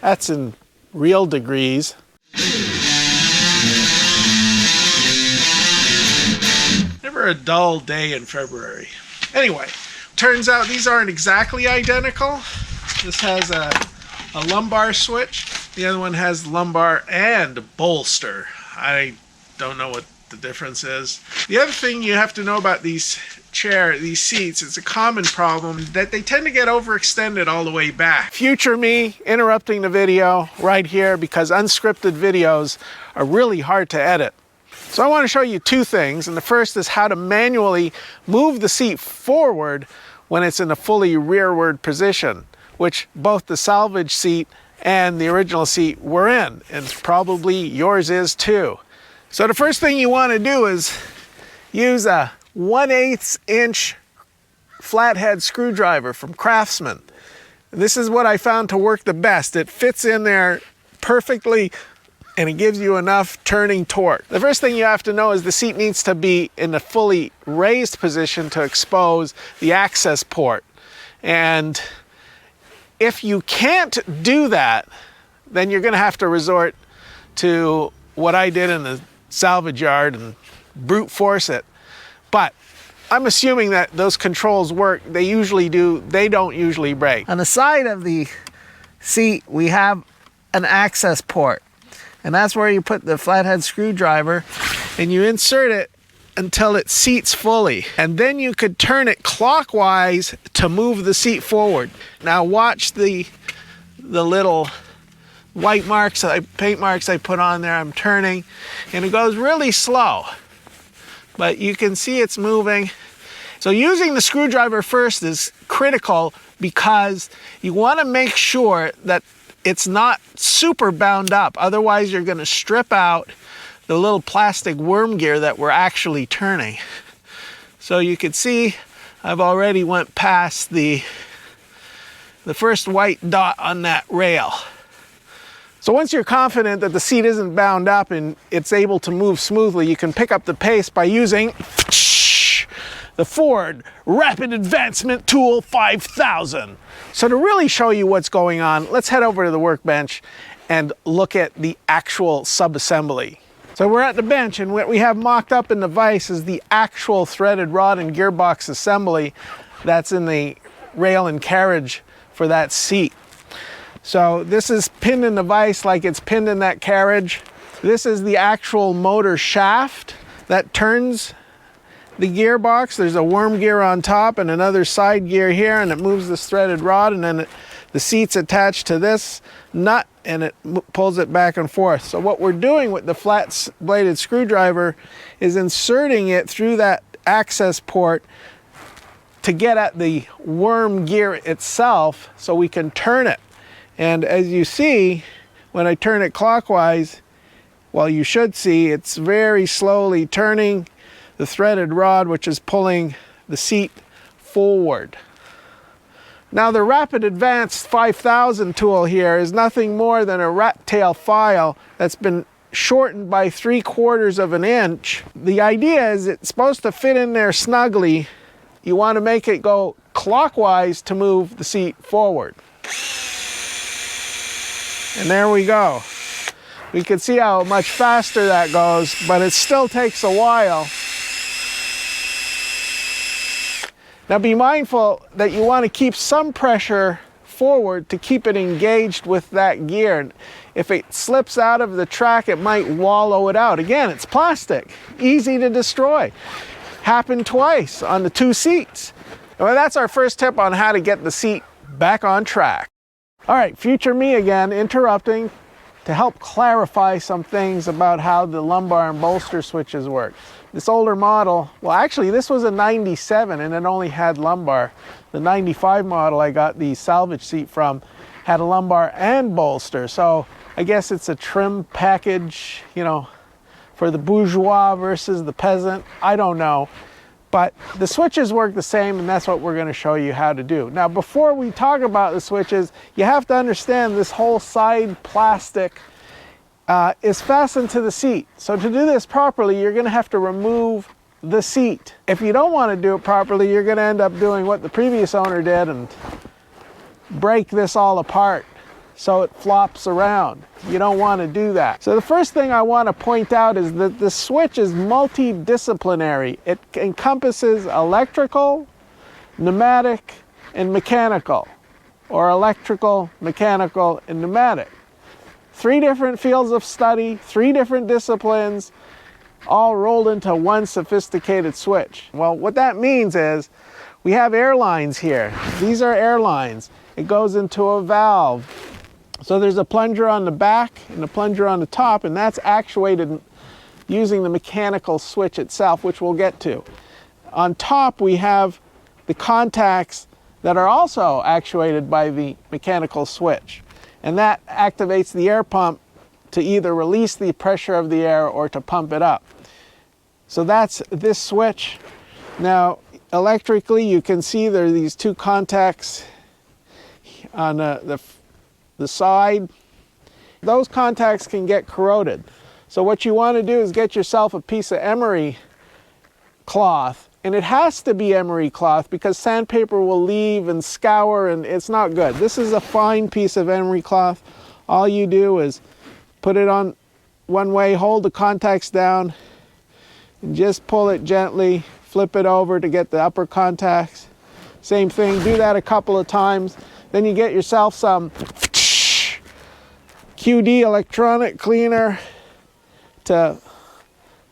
That's in real degrees. Never a dull day in February. Anyway, turns out these aren't exactly identical. This has a lumbar switch. The other one has lumbar and bolster. I don't know what the difference is. The other thing you have to know about these seats, it's a common problem that they tend to get overextended all the way back. Future me interrupting the video right here because unscripted videos are really hard to edit. So I want to show you two things, and the first is how to manually move the seat forward when it's in a fully rearward position, which both the Salvage seat and the original seat were in, and probably yours is too. So the first thing you want to do is use a 1/8 inch flathead screwdriver from Craftsman. This is what I found to work the best. It fits in there perfectly and it gives you enough turning torque. The first thing you have to know is the seat needs to be in a fully raised position to expose the access port. And if you can't do that, then you're going to have to resort to what I did in the salvage yard and brute force it. But I'm assuming that those controls work. They usually do. They don't usually break. On the side of the seat, we have an access port. And that's where you put the flathead screwdriver and you insert it until it seats fully. And then you could turn it clockwise to move the seat forward. Now watch the little white marks, paint marks I put on there. I'm turning and it goes really slow, but you can see it's moving. So using the screwdriver first is critical because you want to make sure that it's not super bound up. Otherwise you're going to strip out the little plastic worm gear that we're actually turning. So you can see I've already went past the first white dot on that rail. So once you're confident that the seat isn't bound up and it's able to move smoothly, you can pick up the pace by using the Ford Rapid Advancement Tool 5000. So to really show you what's going on, let's head over to the workbench and look at the actual sub-assembly. So we're at the bench, and what we have mocked up in the vise is the actual threaded rod and gearbox assembly that's in the rail and carriage for that seat. So this is pinned in the vise like it's pinned in that carriage. This is the actual motor shaft that turns the gearbox. There's a worm gear on top and another side gear here, and it moves this threaded rod, and then the seat's attached to this nut and it pulls it back and forth. So what we're doing with the flat bladed screwdriver is inserting it through that access port to get at the worm gear itself so we can turn it. And as you see, when I turn it clockwise, well, you should see it's very slowly turning the threaded rod, which is pulling the seat forward. Now the Rapid Advanced 5000 tool here is nothing more than a rat tail file that's been shortened by 3/4 of an inch. The idea is it's supposed to fit in there snugly. You want to make it go clockwise to move the seat forward. And there we go. We can see how much faster that goes, but it still takes a while. Now be mindful that you want to keep some pressure forward to keep it engaged with that gear. If it slips out of the track, it might wallow it out. Again, it's plastic, easy to destroy. Happened twice on the two seats. Well, that's our first tip on how to get the seat back on track. All right, future me again, interrupting to help clarify some things about how the lumbar and bolster switches work. This older model, well actually this was a 97 and it only had lumbar. The 95 model I got the salvage seat from had a lumbar and bolster. So I guess it's a trim package, you know, for the bourgeois versus the peasant. I don't know. But the switches work the same, and that's what we're going to show you how to do. Now, before we talk about the switches, you have to understand this whole side plastic is fastened to the seat. So to do this properly, you're going to have to remove the seat. If you don't want to do it properly, you're going to end up doing what the previous owner did and break this all apart. so it flops around. You don't want to do that. So the first thing I want to point out is that the switch is multidisciplinary. It encompasses electrical, pneumatic, and mechanical, or electrical, mechanical, and pneumatic. 3 different fields of study, 3 different disciplines, all rolled into one sophisticated switch. Well, what that means is we have air lines here. These are air lines. It goes into a valve. So there's a plunger on the back and a plunger on the top, and that's actuated using the mechanical switch itself, which we'll get to. On top, we have the contacts that are also actuated by the mechanical switch, and that activates the air pump to either release the pressure of the air or to pump it up. So that's this switch. Now, electrically, you can see there are these 2 contacts on the side. Those contacts can get corroded. So what you want to do is get yourself a piece of emery cloth, and it has to be emery cloth because sandpaper will leave and scour, and it's not good. This is a fine piece of emery cloth. All you do is put it on one way, hold the contacts down, and just pull it gently, flip it over to get the upper contacts. Same thing, do that a couple of times. Then you get yourself some QD electronic cleaner to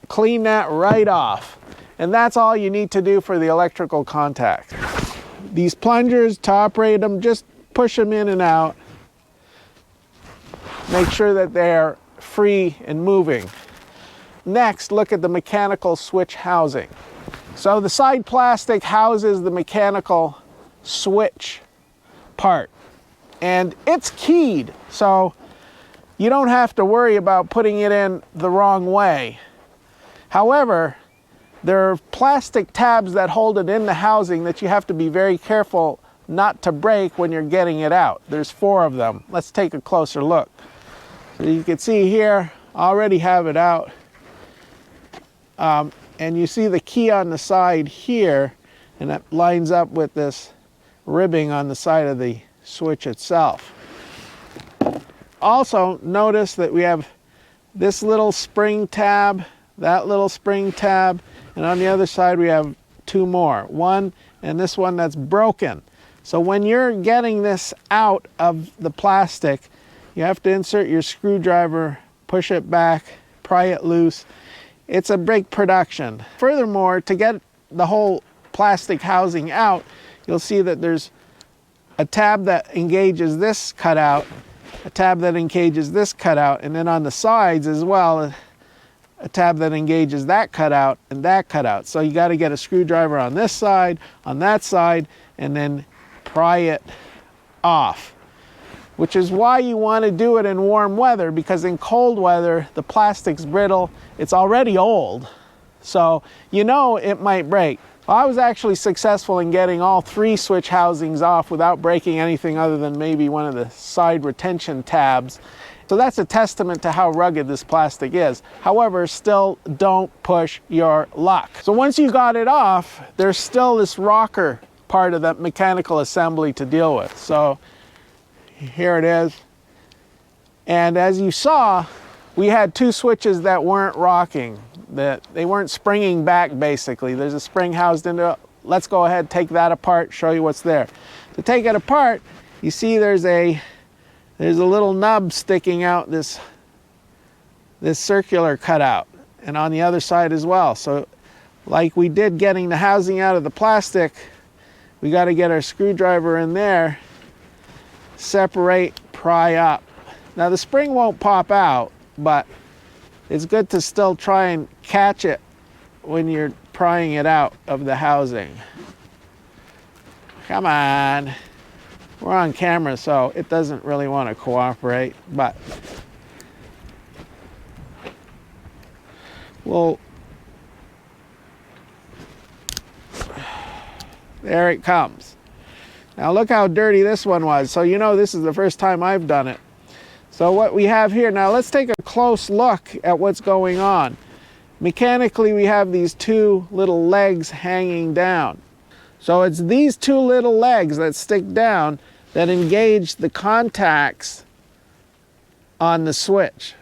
clean that right off. And that's all you need to do for the electrical contact. These plungers, to operate them, just push them in and out. Make sure that they're free and moving. Next, look at the mechanical switch housing. So the side plastic houses the mechanical switch part, and it's keyed, so you don't have to worry about putting it in the wrong way. However, there are plastic tabs that hold it in the housing that you have to be very careful not to break when you're getting it out. There's 4 of them. Let's take a closer look. So you can see here, I already have it out. And you see the key on the side here, and that lines up with this ribbing on the side of the switch itself. Also, notice that we have this little spring tab, that little spring tab, and on the other side we have 2 more. One, and this one that's broken. So when you're getting this out of the plastic, you have to insert your screwdriver, push it back, pry it loose. It's a big production. Furthermore, to get the whole plastic housing out, you'll see that there's a tab that engages this cutout, a tab that engages this cutout, and then on the sides as well, a tab that engages that cutout and that cutout. So you got to get a screwdriver on this side, on that side, and then pry it off. Which is why you want to do it in warm weather, because in cold weather, the plastic's brittle. It's already old, so you know it might break. Well, I was actually successful in getting all 3 switch housings off without breaking anything other than maybe one of the side retention tabs. So that's a testament to how rugged this plastic is. However, still don't push your luck. So once you got it off, there's still this rocker part of that mechanical assembly to deal with. So here it is. And as you saw, we had 2 switches that weren't rocking, that they weren't springing back basically. There's a spring housed into it. Let's go ahead, take that apart, show you what's there. To take it apart, you see there's a little nub sticking out, this circular cutout, and on the other side as well. So like we did getting the housing out of the plastic, we got to get our screwdriver in there, separate, pry up. Now the spring won't pop out, but it's good to still try and catch it when you're prying it out of the housing. Come on. We're on camera, so it doesn't really want to cooperate, but well, there it comes. Now look how dirty this one was. So you know this is the first time I've done it. So what we have here, now let's take a close look at what's going on. Mechanically, we have these 2 little legs hanging down. So it's these 2 little legs that stick down that engage the contacts on the switch.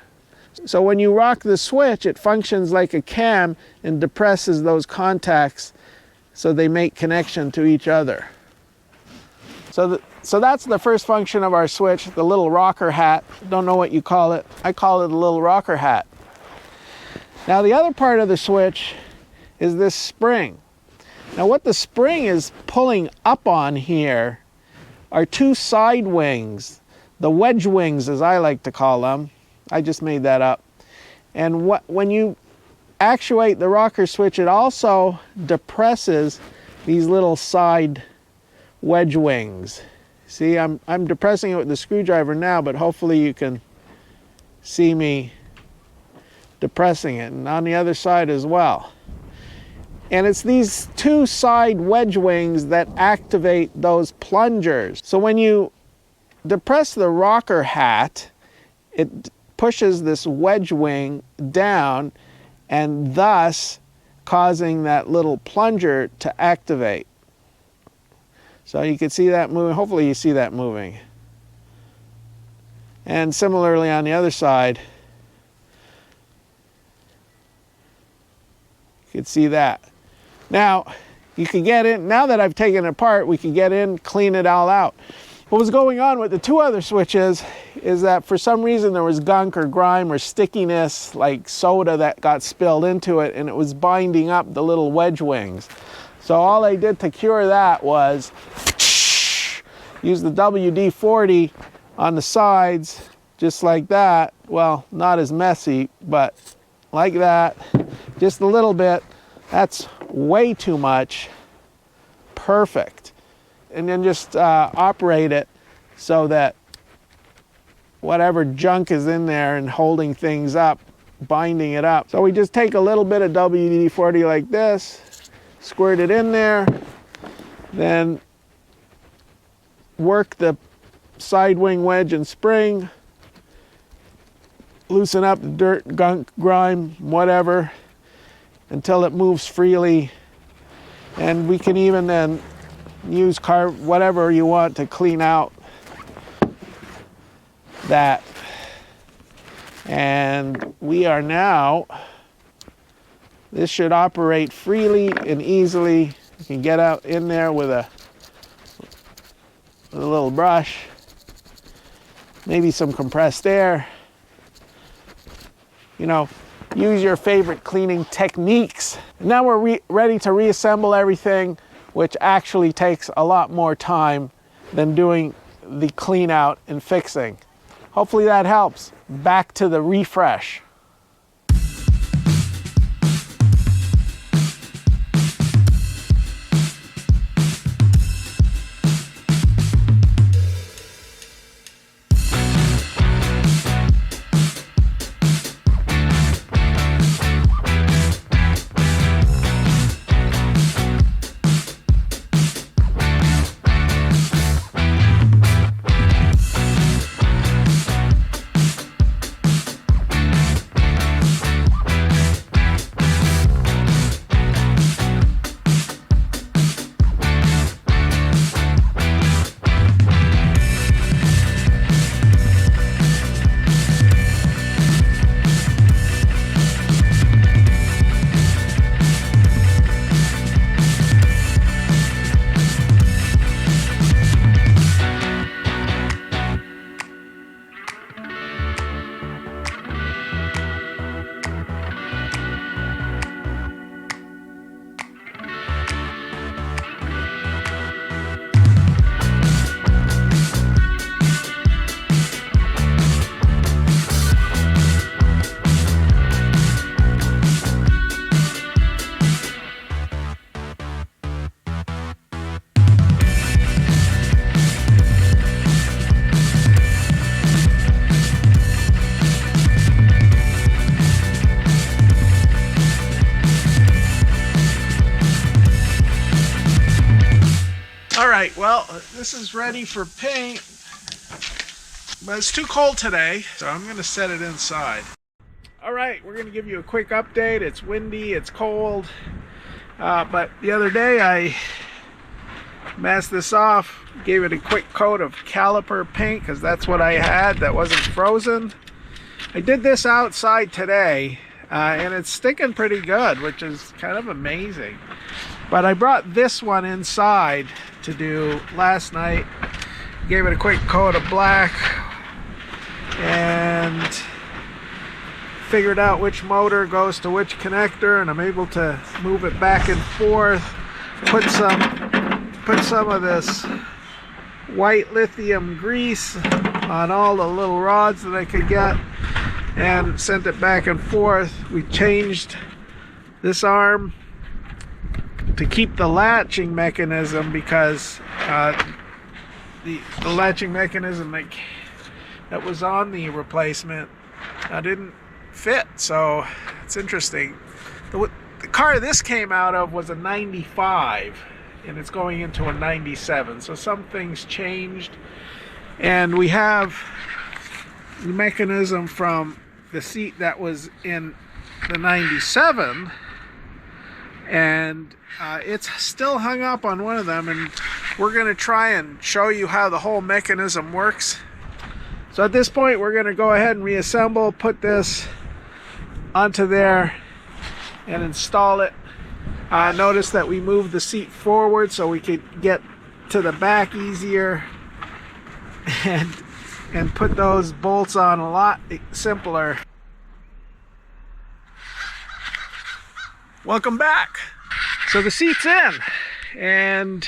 So when you rock the switch, it functions like a cam and depresses those contacts so they make connection to each other. So that's the first function of our switch, the little rocker hat. Don't know what you call it. I call it a little rocker hat. Now the other part of the switch is this spring. Now what the spring is pulling up on here are two side wings, the wedge wings as I like to call them. I just made that up. And when you actuate the rocker switch, it also depresses these little side wedge wings. See, I'm depressing it with the screwdriver now, but hopefully you can see me depressing it, and on the other side as well. And it's these two side wedge wings that activate those plungers. So when you depress the rocker hat, it pushes this wedge wing down and thus causing that little plunger to activate. So you can see that moving. Hopefully you see that moving. And similarly on the other side, you can see that. Now, you can get in, now that I've taken it apart, we can get in, clean it all out. What was going on with the two other switches is that for some reason there was gunk or grime or stickiness, like soda that got spilled into it, and it was binding up the little wedge wings. So all I did to cure that was use the WD-40 on the sides, just like that. Well, not as messy, but like that, just a little bit. That's way too much. Perfect. And then just operate it so that whatever junk is in there and holding things up, binding it up. So we just take a little bit of WD-40 like this, squirt it in there, then work the side wing wedge and spring, loosen up the dirt, gunk, grime, whatever, until it moves freely. And we can even then use whatever you want to clean out that. And we are now, this should operate freely and easily. You can get out in there with a little brush, maybe some compressed air. You know, use your favorite cleaning techniques. Now we're ready to reassemble everything, which actually takes a lot more time than doing the clean out and fixing. Hopefully that helps. Back to the refresh. Alright, well, this is ready for paint, but it's too cold today, so I'm going to set it inside. Alright, we're going to give you a quick update. It's windy, it's cold, but the other day I mask this off, gave it a quick coat of caliper paint because that's what I had that wasn't frozen. I did this outside today and it's sticking pretty good, which is kind of amazing. But I brought this one inside to do last night. Gave it a quick coat of black and figured out which motor goes to which connector, and I'm able to move it back and forth. Put some of this white lithium grease on all the little rods that I could get and sent it back and forth. We changed this arm to keep the latching mechanism because the latching mechanism that was on the replacement didn't fit, so it's interesting. The car this came out of was a 95 and it's going into a 97, so some things changed, and we have the mechanism from the seat that was in the 97, and it's still hung up on one of them, and we're going to try and show you how the whole mechanism works. So at this point we're going to go ahead and reassemble, put this onto there and install it. Notice that we moved the seat forward so we could get to the back easier and put those bolts on a lot simpler. Welcome back. So the seat's in and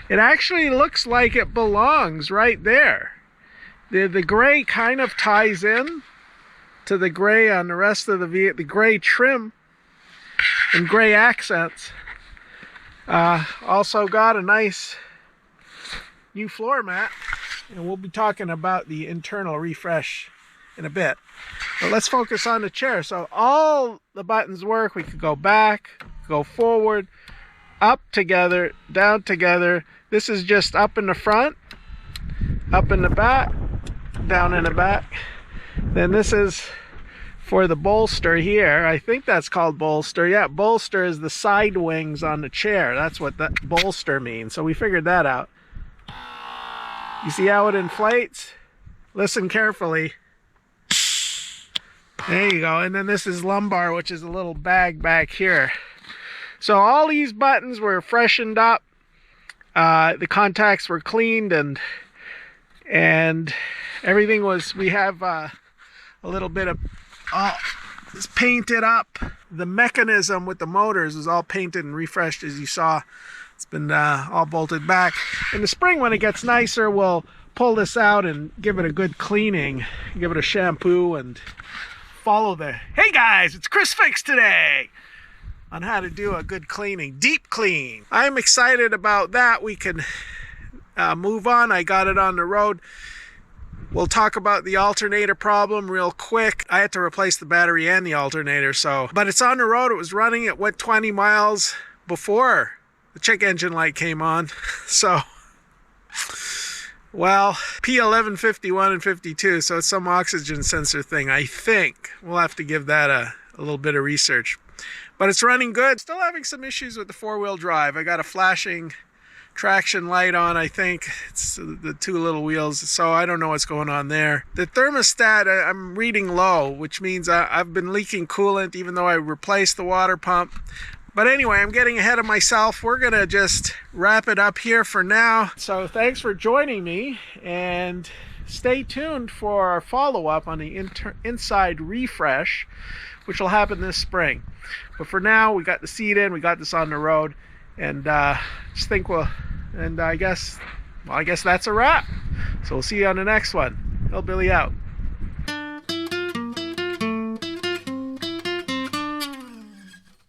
it actually looks like it belongs right there. The gray kind of ties in to the gray on the rest of the vehicle, the gray trim and gray accents. Also got a nice new floor mat, and we'll be talking about the internal refresh in a bit. But let's focus on the chair. So all the buttons work. We could go back, go forward, up together, down together. This is just up in the front, up in the back, down in the back. Then this is for the bolster here. I think that's called bolster. Yeah, bolster is the side wings on the chair. That's what that bolster means. So we figured that out. You see how it inflates? Listen carefully. There you go. And then this is lumbar, which is a little bag back here. So all these buttons were freshened up. The contacts were cleaned and everything was, we have a little bit of it's painted up. The mechanism with the motors is all painted and refreshed, as you saw. It's been all bolted back. In the spring, when it gets nicer, we'll pull this out and give it a good cleaning, give it a shampoo, and follow the hey guys, it's Chris Fix today on how to do a good cleaning, deep clean. I'm excited about that. We can move on. I got it on the road. We'll talk about the alternator problem real quick. I had to replace the battery and the alternator, but it's on the road. It was running. It went 20 miles before the check engine light came on. So, well, P11, 51, and 52. So it's some oxygen sensor thing, I think. We'll have to give that a little bit of research. But it's running good. Still having some issues with the four-wheel drive. I got a flashing traction light on, I think. It's the two little wheels, so I don't know what's going on there. The thermostat, I'm reading low, which means I've been leaking coolant even though I replaced the water pump. But anyway, I'm getting ahead of myself. We're gonna just wrap it up here for now. So thanks for joining me, and stay tuned for our follow-up on the inside refresh, which will happen this spring. But for now, we got the seat in, we got this on the road, and I guess that's a wrap. So we'll see you on the next one. Hillbilly out.